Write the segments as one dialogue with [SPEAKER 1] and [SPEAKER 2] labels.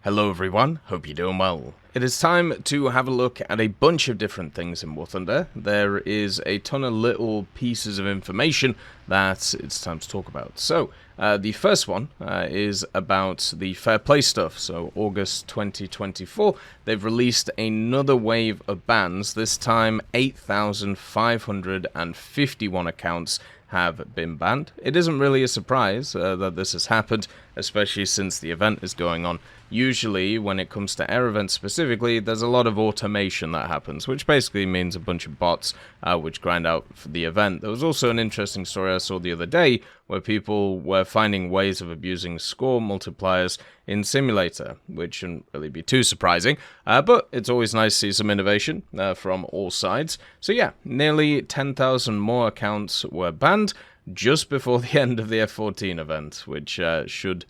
[SPEAKER 1] Hello everyone, hope you're doing well. It is time to have a look at a bunch of different things in War Thunder. There is a ton of little pieces of information that it's time to talk about. So, the first one is about the Fair Play stuff. So, August 2024, they've released another wave of bans. This time, 8,551 accounts have been banned. It isn't really a surprise that this has happened, especially since the event is going on. Usually, when it comes to air events specifically, there's a lot of automation that happens, which basically means a bunch of bots which grind out for the event. There was also an interesting story I saw the other day where people were finding ways of abusing score multipliers in Simulator, which shouldn't really be too surprising, but it's always nice to see some innovation from all sides. So yeah, nearly 10,000 more accounts were banned just before the end of the F-14 event, which shouldn't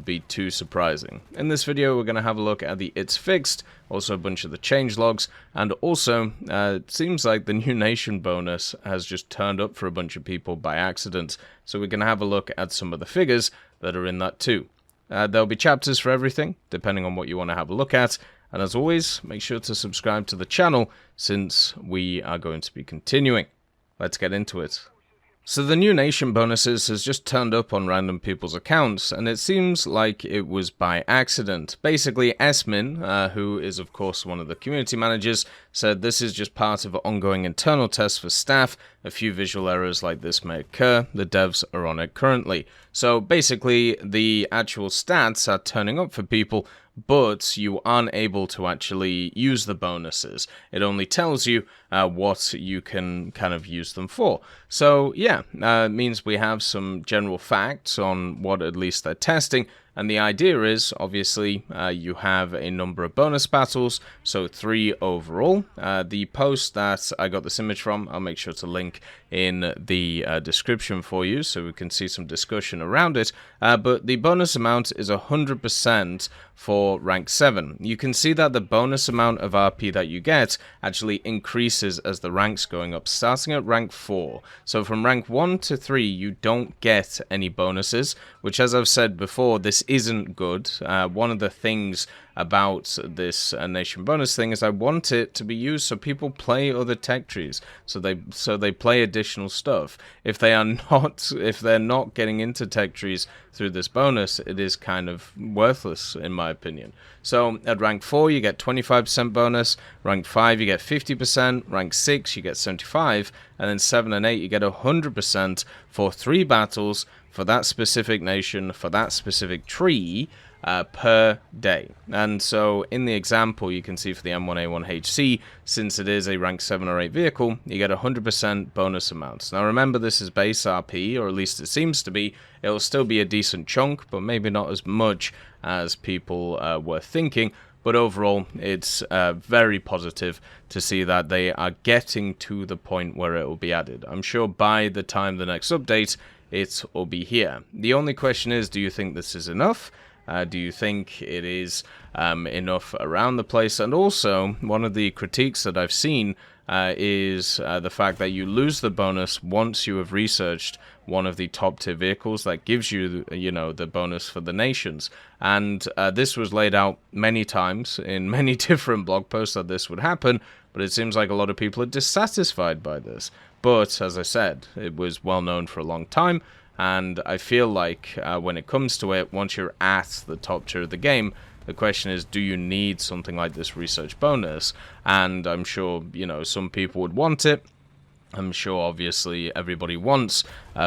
[SPEAKER 1] be too surprising. In this video, we're going to have a look at the It's Fixed, also a bunch of the changelogs, and also, it seems like the new nation bonus has just turned up for a bunch of people by accident, so we're going to have a look at some of the figures that are in that too. There'll be chapters for everything, depending on what you want to have a look at, and as always, make sure to subscribe to the channel, since we are going to be continuing. Let's get into it. So the new nation bonuses has just turned up on random people's accounts, and it seems like it was by accident. Basically, Esmin, who is of course one of the community managers, said this is just part of ongoing internal tests for staff. A few visual errors like this may occur. The devs are on it currently. So basically, the actual stats are turning up for people, but you aren't able to actually use the bonuses. It only tells you what you can kind of use them for. So yeah, it means we have some general facts on what at least they're testing. And the idea is, obviously, you have a number of bonus battles, so 3 overall. The post that I got this image from, I'll make sure to link in the description for you, so we can see some discussion around it. But the bonus amount is 100% for rank 7. You can see that the bonus amount of RP that you get actually increases as the ranks going up, starting at rank 4. So from rank 1 to 3, you don't get any bonuses, which, as I've said before, this isn't good. One of the things about this nation bonus thing is I want it to be used so people play other tech trees, so they play additional stuff. If they're not getting into tech trees through this bonus, it is kind of worthless in my opinion. So at rank 4 you get 25% bonus, rank 5 you get 50%, rank 6 you get 75%, and then 7 and 8 you get 100% for 3 battles for that specific nation, for that specific tree, per day. And so in the example you can see for the M1A1HC, since it is a rank 7 or 8 vehicle, you get 100% bonus amounts. Now remember, this is base RP, or at least it seems to be. It'll still be a decent chunk, but maybe not as much as people were thinking. But overall, it's very positive to see that they are getting to the point where it will be added. I'm sure by the time the next update, it will be here. The only question is, do you think this is enough? Do you think it is enough around the place? And also, one of the critiques that I've seen is the fact that you lose the bonus once you have researched one of the top tier vehicles that gives you, the bonus for the nations. And this was laid out many times in many different blog posts that this would happen, but it seems like a lot of people are dissatisfied by this. But, as I said, it was well known for a long time. And I feel like when it comes to it, once you're at the top tier of the game, the question is, do you need something like this research bonus? And I'm sure, some people would want it. I'm sure, obviously, everybody wants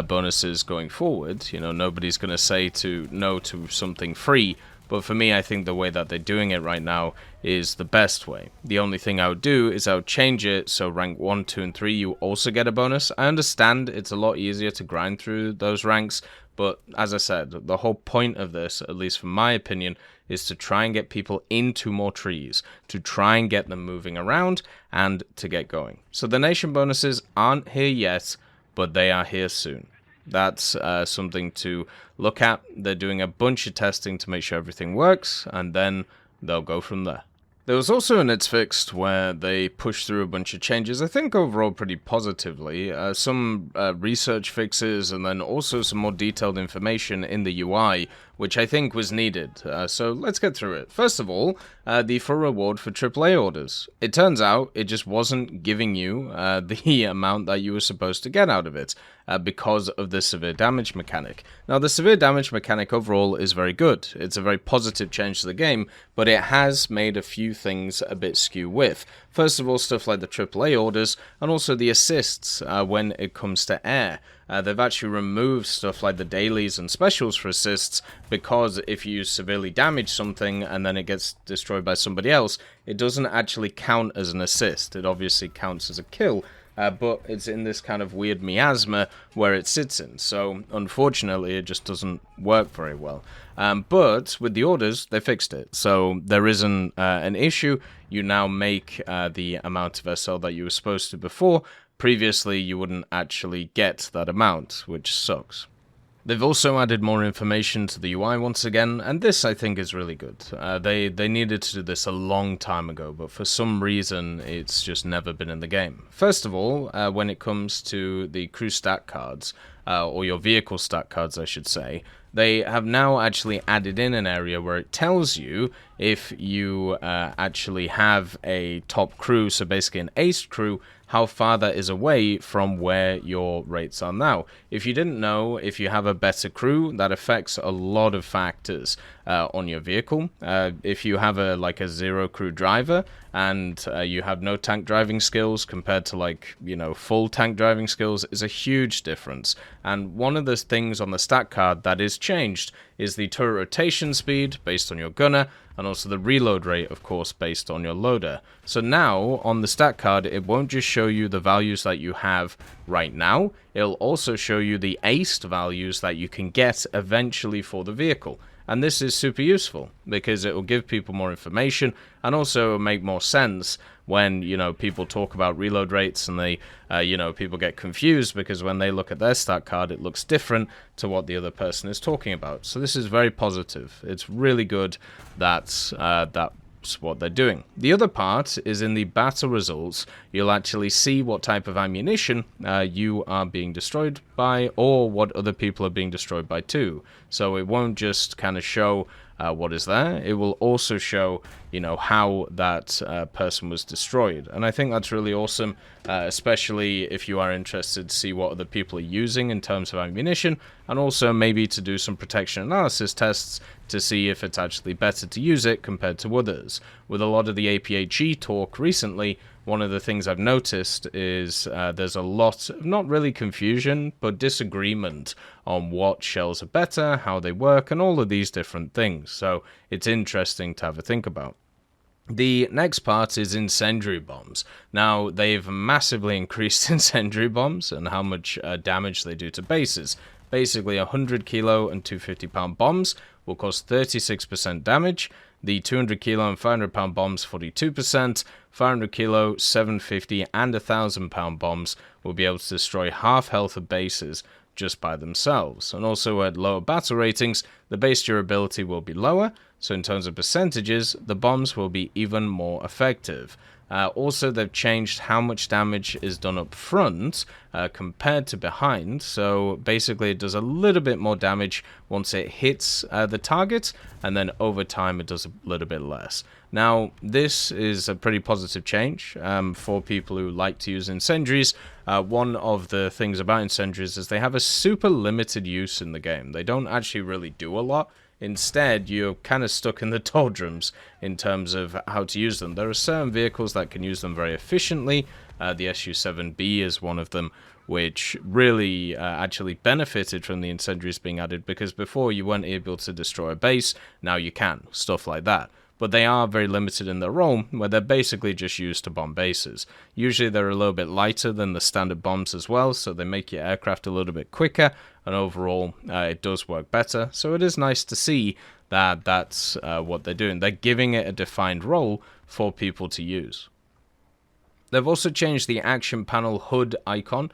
[SPEAKER 1] bonuses going forward. Nobody's going to say no to something free. But for me, I think the way that they're doing it right now is the best way. The only thing I would do is I would change it so rank 1, 2, and 3 you also get a bonus. I understand it's a lot easier to grind through those ranks, but as I said, the whole point of this, at least from my opinion, is to try and get people into more trees, to try and get them moving around, and to get going. So the nation bonuses aren't here yet, but they are here soon. That's something to look at. They're doing a bunch of testing to make sure everything works, and then they'll go from there. There was also an It's Fixed where they pushed through a bunch of changes, I think overall pretty positively, some research fixes and then also some more detailed information in the UI which I think was needed. So let's get through it. First of all, the full reward for AAA orders. It turns out it just wasn't giving you the amount that you were supposed to get out of it because of the severe damage mechanic. Now, the severe damage mechanic overall is very good. It's a very positive change to the game, but it has made a few things a bit skew with. First of all, stuff like the AAA orders, and also the assists when it comes to air. They've actually removed stuff like the dailies and specials for assists, because if you severely damage something and then it gets destroyed by somebody else, it doesn't actually count as an assist. It obviously counts as a kill, but it's in this kind of weird miasma where it sits in. So unfortunately, it just doesn't work very well. But with the orders, they fixed it. So there isn't an issue. You now make the amount of SL that you were supposed to before. Previously, you wouldn't actually get that amount, which sucks. They've also added more information to the UI once again, and this I think is really good. They needed to do this a long time ago, but for some reason it's just never been in the game. First of all, when it comes to the crew stat cards, or your vehicle stat cards I should say, they have now actually added in an area where it tells you if you actually have a top crew, so basically an ace crew, how far that is away from where your rates are now. If you didn't know, if you have a better crew, that affects a lot of factors on your vehicle. If you have a zero crew driver and you have no tank driving skills compared to full tank driving skills, is a huge difference. And one of the things on the stat card that is changed is the turret rotation speed based on your gunner, and also the reload rate, of course, based on your loader. So now, on the stat card, it won't just show you the values that you have right now, it'll also show you the aced values that you can get eventually for the vehicle. And this is super useful, because it will give people more information, and also make more sense when, people talk about reload rates, and they, people get confused, because when they look at their stat card, it looks different to what the other person is talking about. So this is very positive. It's really good that's what they're doing. The other part is in the battle results, you'll actually see what type of ammunition you are being destroyed by, or what other people are being destroyed by too. So it won't just kind of show what is there, it will also show, how that person was destroyed. And I think that's really awesome, especially if you are interested to see what other people are using in terms of ammunition, and also maybe to do some protection analysis tests to see if it's actually better to use it compared to others. With a lot of the APHE talk recently, one of the things I've noticed is there's a lot, not really confusion, but disagreement on what shells are better, how they work, and all of these different things. So it's interesting to have a think about. The next part is incendiary bombs. Now, they've massively increased incendiary bombs and how much damage they do to bases. Basically, 100 kilo and 250 pound bombs will cause 36% damage. The 200 kilo and 500 pound bombs, 42%. 500 kilo, 750 and 1,000 pound bombs will be able to destroy half health of bases just by themselves. And also at lower battle ratings, the base durability will be lower, so in terms of percentages, the bombs will be even more effective. Also, they've changed how much damage is done up front compared to behind, so basically it does a little bit more damage once it hits the target, and then over time it does a little bit less. Now, this is a pretty positive change for people who like to use incendiaries. One of the things about incendiaries is they have a super limited use in the game. They don't actually really do a lot. Instead, you're kind of stuck in the doldrums in terms of how to use them. There are certain vehicles that can use them very efficiently. The SU-7B is one of them, which really actually benefited from the incendiaries being added, because before you weren't able to destroy a base, now you can, stuff like that. But they are very limited in their role, where they're basically just used to bomb bases. Usually they're a little bit lighter than the standard bombs as well, so they make your aircraft a little bit quicker, and overall it does work better. So it is nice to see that that's what they're doing. They're giving it a defined role for people to use. They've also changed the action panel HUD icon.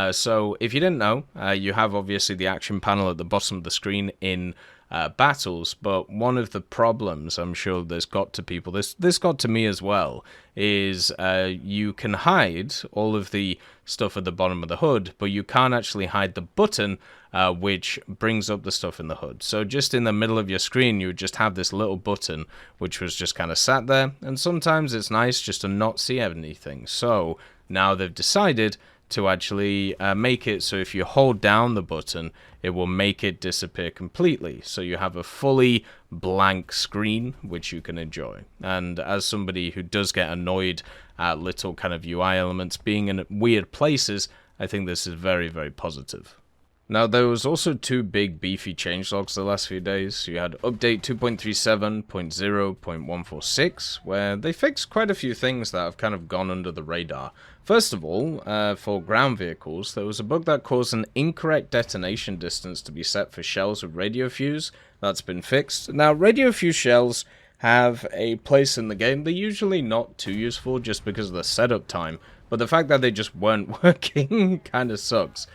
[SPEAKER 1] So if you didn't know, you have obviously the action panel at the bottom of the screen in battles. But one of the problems I'm sure there's got to people, this got to me as well, is you can hide all of the stuff at the bottom of the hood, but you can't actually hide the button which brings up the stuff in the hood. So just in the middle of your screen, you would just have this little button which was just kind of sat there, and sometimes it's nice just to not see anything. So now they've decided to actually make it so if you hold down the button, it will make it disappear completely. So you have a fully blank screen, which you can enjoy. And as somebody who does get annoyed at little kind of UI elements being in weird places, I think this is very, very positive. Now, there was also two big beefy changelogs the last few days. You had update 2.37.0.146, where they fixed quite a few things that have kind of gone under the radar. First of all, for ground vehicles, there was a bug that caused an incorrect detonation distance to be set for shells with radio fuse. That's been fixed. Now, radio fuse shells have a place in the game. They're usually not too useful just because of the setup time, but the fact that they just weren't working kind of sucks.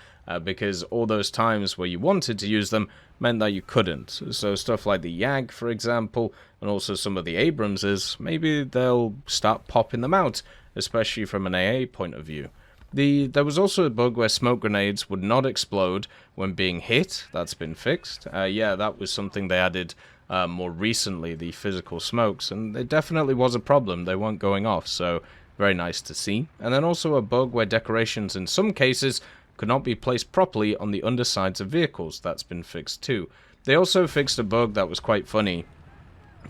[SPEAKER 1] Because all those times where you wanted to use them meant that you couldn't. So stuff like the YAG, for example, and also some of the Abramses, maybe they'll start popping them out, especially from an AA point of view. There was also a bug where smoke grenades would not explode when being hit. That's been fixed. Yeah, that was something they added more recently, the physical smokes, and it definitely was a problem. They weren't going off, so very nice to see. And then also a bug where decorations in some cases could not be placed properly on the undersides of vehicles. That's been fixed too. They also fixed a bug that was quite funny,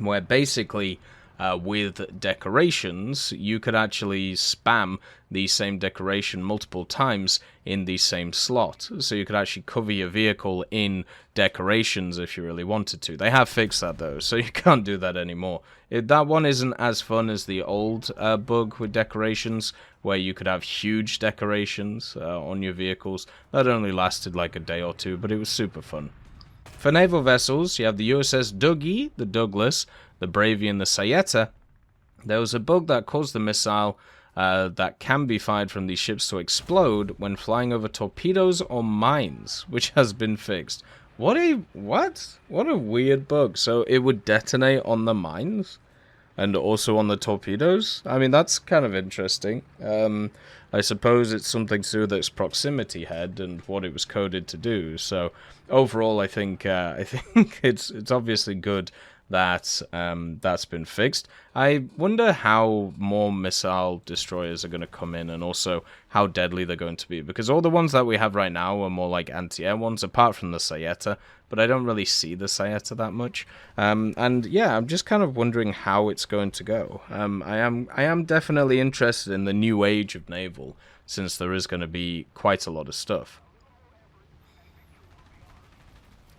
[SPEAKER 1] where basically with decorations, you could actually spam the same decoration multiple times in the same slot. So you could actually cover your vehicle in decorations if you really wanted to. They have fixed that though, so you can't do that anymore. That one isn't as fun as the old bug with decorations, where you could have huge decorations on your vehicles. That only lasted like a day or two, but it was super fun. For naval vessels, you have the USS Dougie, the Douglas, the Bravey, and the Sayeta. There was a bug that caused the missile that can be fired from these ships to explode when flying over torpedoes or mines, which has been fixed. What a weird bug. So it would detonate on the mines and also on the torpedoes? I mean, that's kind of interesting. I suppose it's something to do with its proximity head and what it was coded to do. So overall, I think it's obviously good that that's been fixed. I wonder how more missile destroyers are going to come in, and also how deadly they're going to be, because all the ones that we have right now are more like anti-air ones, apart from the Sayeta, but I don't really see the Sayeta that much. And yeah, I'm just kind of wondering how it's going to go. I am definitely interested in the new age of naval, since there is going to be quite a lot of stuff.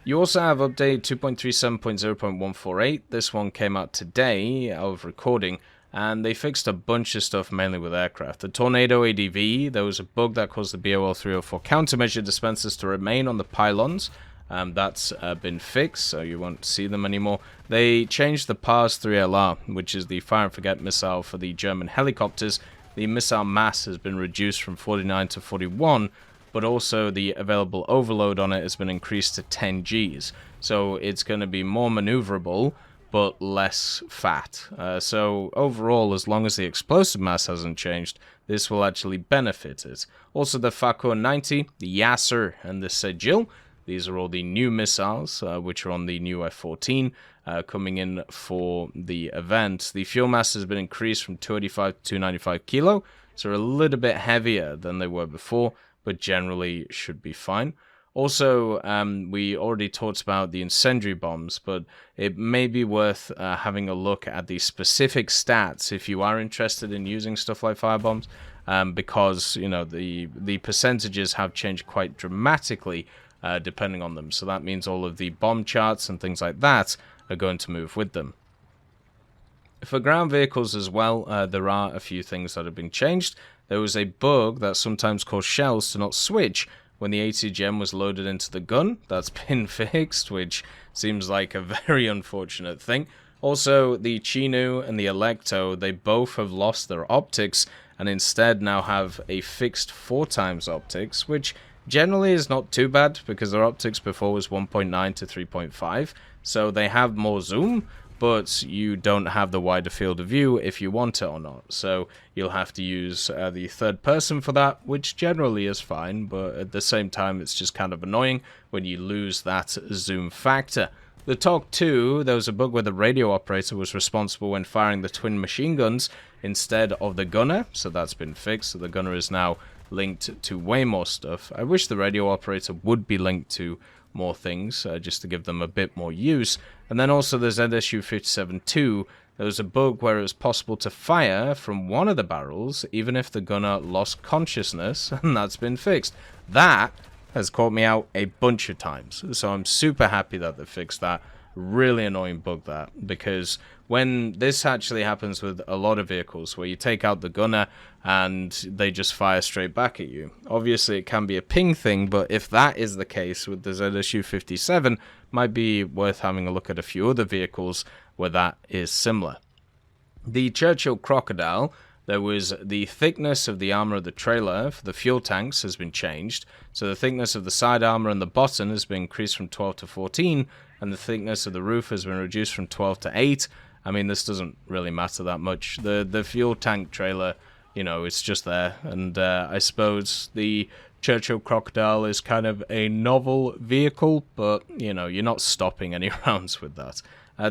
[SPEAKER 1] You also have update 2.37.0.148. This one came out today of recording, and they fixed a bunch of stuff mainly with aircraft. The Tornado ADV, there was a bug that caused the BOL 304 countermeasure dispensers to remain on the pylons. That's been fixed, so you won't see them anymore. They changed the PARS 3LR, which is the fire and forget missile for the German helicopters. The missile mass has been reduced from 49 to 41, but also the available overload on it has been increased to 10 Gs. So it's going to be more maneuverable, but less fat. So overall, as long as the explosive mass hasn't changed, this will actually benefit it. Also the Fakor 90, the Yasser, and the Sejil. These are all the new missiles, which are on the new F-14, coming in for the event. The fuel mass has been increased from 285 to 295 kilo, so a little bit heavier than they were before, but generally should be fine. Also, we already talked about the incendiary bombs, but it may be worth having a look at the specific stats if you are interested in using stuff like firebombs, because you know the percentages have changed quite dramatically depending on them. So that means all of the bomb charts and things like that are going to move with them. For ground vehicles as well, there are a few things that have been changed. There was a bug that sometimes caused shells to not switch when the ATGM was loaded into the gun. That's been fixed, which seems like a very unfortunate thing. Also, the Chinu and the Electo, they both have lost their optics and instead now have a fixed 4x optics, which generally is not too bad because their optics before was 1.9 to 3.5, so they have more zoom, but you don't have the wider field of view if you want it or not. So you'll have to use the third person for that, which generally is fine, but at the same time it's just kind of annoying when you lose that zoom factor. The Talk 2, there was a bug where the radio operator was responsible when firing the twin machine guns instead of the gunner, so that's been fixed. So the gunner is now linked to way more stuff. I wish the radio operator would be linked to more things, just to give them a bit more use. And then also the ZSU-57-2, there was a bug where it was possible to fire from one of the barrels even if the gunner lost consciousness, and that's been fixed. That has caught me out a bunch of times, so I'm super happy that they fixed that. Really annoying bug, that, because when this actually happens with a lot of vehicles where you take out the gunner and they just fire straight back at you. Obviously it can be a ping thing, but if that is the case with the ZSU-57, might be worth having a look at a few other vehicles where that is similar. The Churchill Crocodile, there was the thickness of the armor of the trailer for the fuel tanks has been changed. So the thickness of the side armor and the bottom has been increased from 12 to 14, and the thickness of the roof has been reduced from 12 to 8. I mean, this doesn't really matter that much. The fuel tank trailer, you know, it's just there. And I suppose the Churchill Crocodile is kind of a novel vehicle, but, you know, you're not stopping any rounds with that.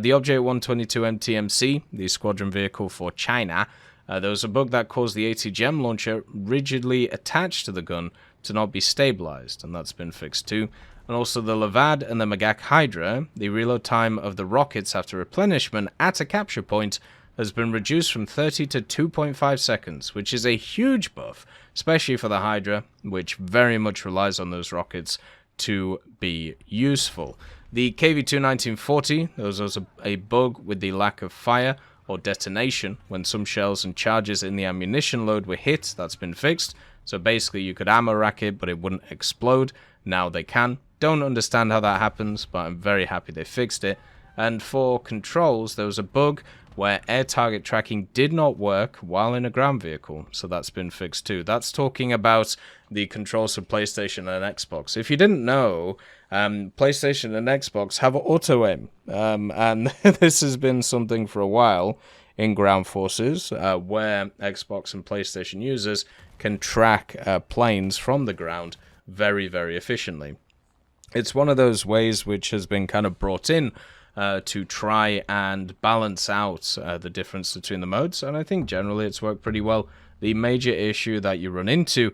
[SPEAKER 1] The Object 122 MTMC, the squadron vehicle for China, there was a bug that caused the AT-GEM launcher rigidly attached to the gun to not be stabilized, and that's been fixed too. And also the Levad and the Magak Hydra, the reload time of the rockets after replenishment at a capture point has been reduced from 30 to 2.5 seconds, which is a huge buff, especially for the Hydra, which very much relies on those rockets to be useful. The KV-2 1940, there was also a bug with the lack of fire or detonation when some shells and charges in the ammunition load were hit. That's been fixed. So basically you could ammo rack it, but it wouldn't explode. Now they can. Don't understand how that happens, but I'm very happy they fixed it. And for controls, there was a bug where air target tracking did not work while in a ground vehicle, so that's been fixed too. That's talking about the controls for PlayStation and Xbox. If you didn't know, PlayStation and Xbox have auto-aim, and this has been something for a while in ground forces, where Xbox and PlayStation users can track planes from the ground very, very efficiently. It's one of those ways which has been kind of brought in to try and balance out the difference between the modes, and I think generally it's worked pretty well. The major issue that you run into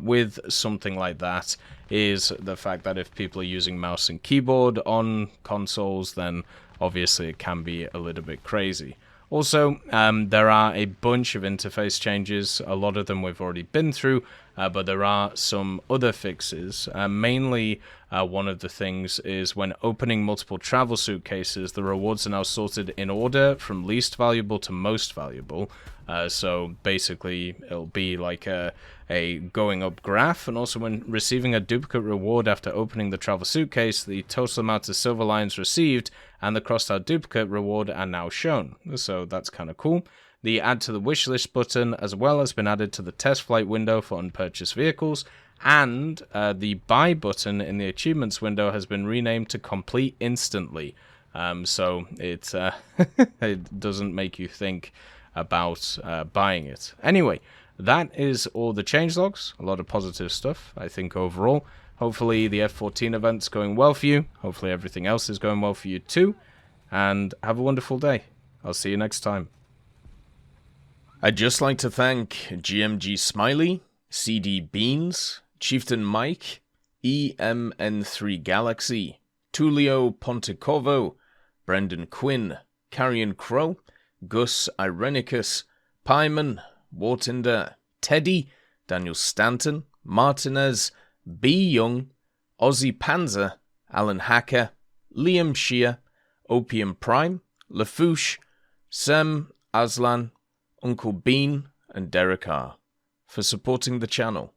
[SPEAKER 1] with something like that is the fact that if people are using mouse and keyboard on consoles, then obviously it can be a little bit crazy. Also, there are a bunch of interface changes. A lot of them we've already been through, but there are some other fixes. Mainly, one of the things is when opening multiple travel suitcases, the rewards are now sorted in order from least valuable to most valuable. So basically, it'll be like a going up graph. And also when receiving a duplicate reward after opening the travel suitcase, the total amount of silver lions received and the crossed out duplicate reward are now shown. So that's kind of cool. The add to the wish list button as well has been added to the test flight window for unpurchased vehicles, and the buy button in the achievements window has been renamed to complete instantly. So it it doesn't make you think about buying it. Anyway, that is all the changelogs. A lot of positive stuff, I think, overall. Hopefully the F-14 event's going well for you. Hopefully everything else is going well for you too. And have a wonderful day. I'll see you next time. I'd just like to thank GMG Smiley, CD Beans, Chieftain Mike, EMN3 Galaxy, Tulio Pontecovo, Brendan Quinn, Carrion Crow, Gus Irenicus, Pyman, Wartinder, Teddy, Daniel Stanton, Martinez, B. Young, Ozzy Panzer, Alan Hacker, Liam Shear, Opium Prime, Lafouche, Sem, Aslan, Uncle Bean, and Derek R. for supporting the channel.